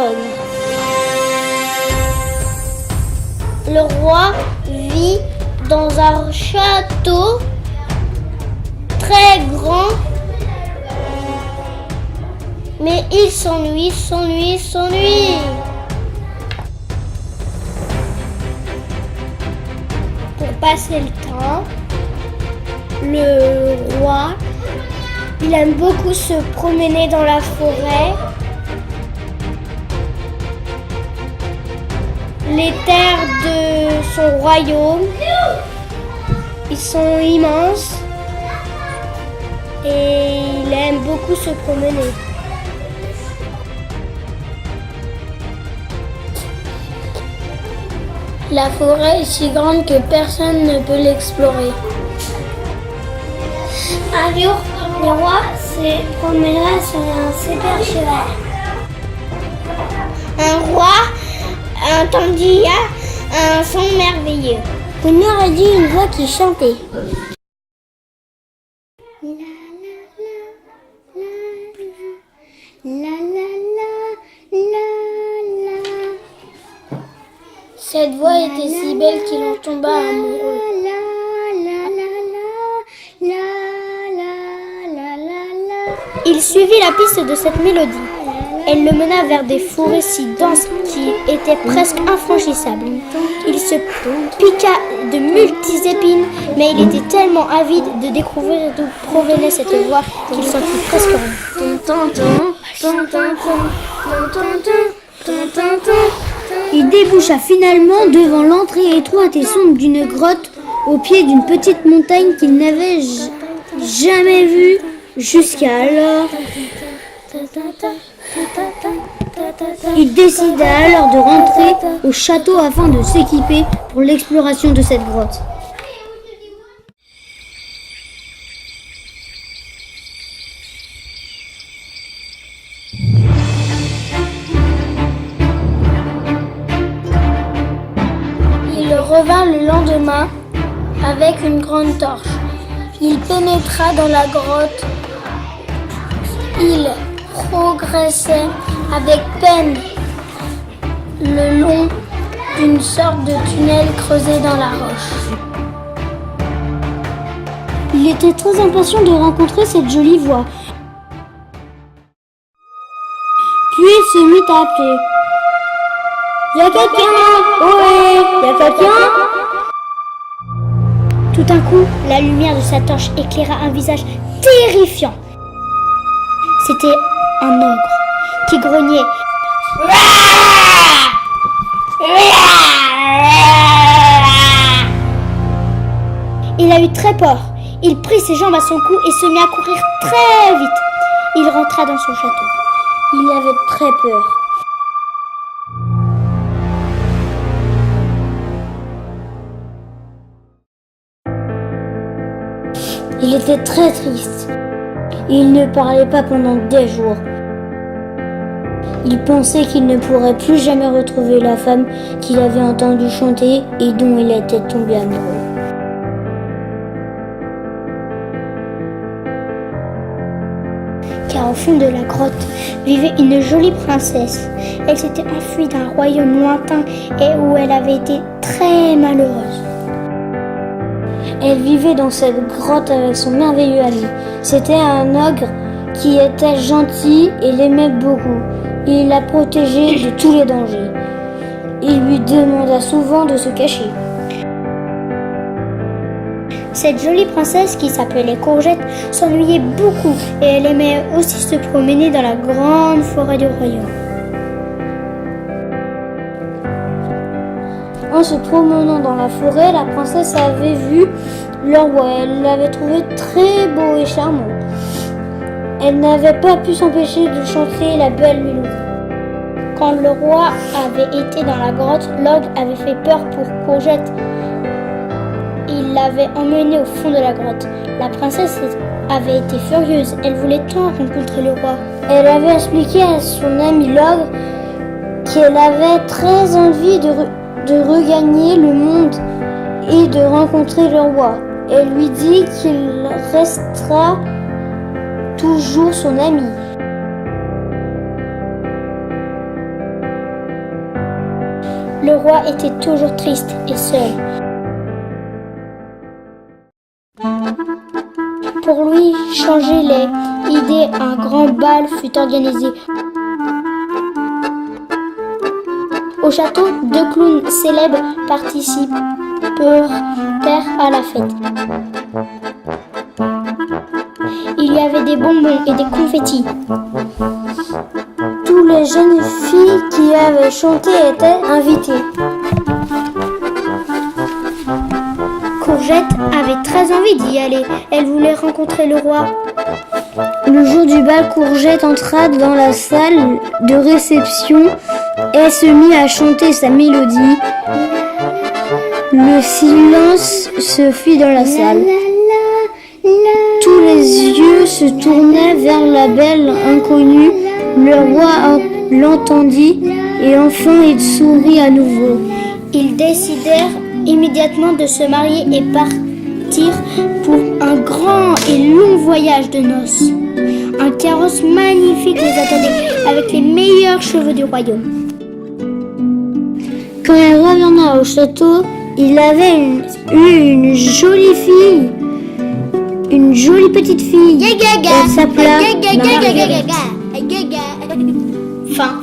l'ogre. Le roi vit dans un château très grand, mais il s'ennuie. Pour passer le temps, le roi, il aime beaucoup se promener dans la forêt. Les terres de son royaume, ils sont immenses et il aime beaucoup se promener. La forêt est si grande que personne ne peut l'explorer. Un jour, le roi se promena sur un super cheval. Un roi entendit un son merveilleux. On aurait dit une voix qui chantait. Cette voix était si belle qu'il en tomba amoureux. Il suivit la piste de cette mélodie. Elle le mena vers des forêts si denses qui étaient presque infranchissables. Il se piqua de multiples épines, mais il était tellement avide de découvrir d'où provenait cette voix qu'il s'en fut presque rien. Il déboucha finalement devant l'entrée étroite et sombre d'une grotte au pied d'une petite montagne qu'il n'avait jamais vue jusqu'à alors. Il décida alors de rentrer au château afin de s'équiper pour l'exploration de cette grotte. Il revint le lendemain avec une grande torche. Il pénétra dans la grotte. Il progressait avec peine le long d'une sorte de tunnel creusé dans la roche. Il était très impatient de rencontrer cette jolie voix. Puis il se mit à appeler. « Y'a quelqu'un? Ohé, y'a quelqu'un ?» Tout d'un coup, la lumière de sa torche éclaira un visage terrifiant. C'était un ogre qui grognait. Il a eu très peur. Il prit ses jambes à son cou et se mit à courir très vite. Il rentra dans son château. Il avait très peur. Il était très triste. Il ne parlait pas pendant des jours. Il pensait qu'il ne pourrait plus jamais retrouver la femme qu'il avait entendue chanter et dont il était tombé amoureux. Car au fond de la grotte vivait une jolie princesse. Elle s'était enfuie d'un royaume lointain et où elle avait été très malheureuse. Elle vivait dans cette grotte avec son merveilleux ami. C'était un ogre qui était gentil et l'aimait beaucoup. Il la protégeait de tous les dangers. Il lui demanda souvent de se cacher. Cette jolie princesse qui s'appelait Courgette s'ennuyait beaucoup et elle aimait aussi se promener dans la grande forêt du royaume. En se promenant dans la forêt, la princesse avait vu le roi. Elle l'avait trouvé très beau et charmant. Elle n'avait pas pu s'empêcher de chanter la belle mélodie. Quand le roi avait été dans la grotte, l'ogre avait fait peur pour Courgette. Il l'avait emmenée au fond de la grotte. La princesse avait été furieuse. Elle voulait tant rencontrer le roi. Elle avait expliqué à son ami l'ogre qu'elle avait très envie de regagner le monde et de rencontrer le roi. Elle lui dit qu'il restera toujours son ami. Le roi était toujours triste et seul. Pour lui changer les idées, un grand bal fut organisé. Au château, 2 clowns célèbres participèrent à la fête. Il y avait des bonbons et des confettis. Tous les jeunes filles qui avaient chanté étaient invitées. Courgette avait très envie d'y aller. Elle voulait rencontrer le roi. Le jour du bal, Courgette entra dans la salle de réception et se mit à chanter sa mélodie. Le silence se fit dans la salle. Tous les yeux se tournaient vers la belle inconnue. Le roi l'entendit et enfin il sourit à nouveau. Ils décidèrent immédiatement de se marier et partir pour un grand et long voyage de noces. Un carrosse magnifique les attendait avec les meilleurs cheveux du royaume. Quand il revint au château, il avait eu une jolie fille, une jolie petite fille. Elle s'appela Marguerite. Fin.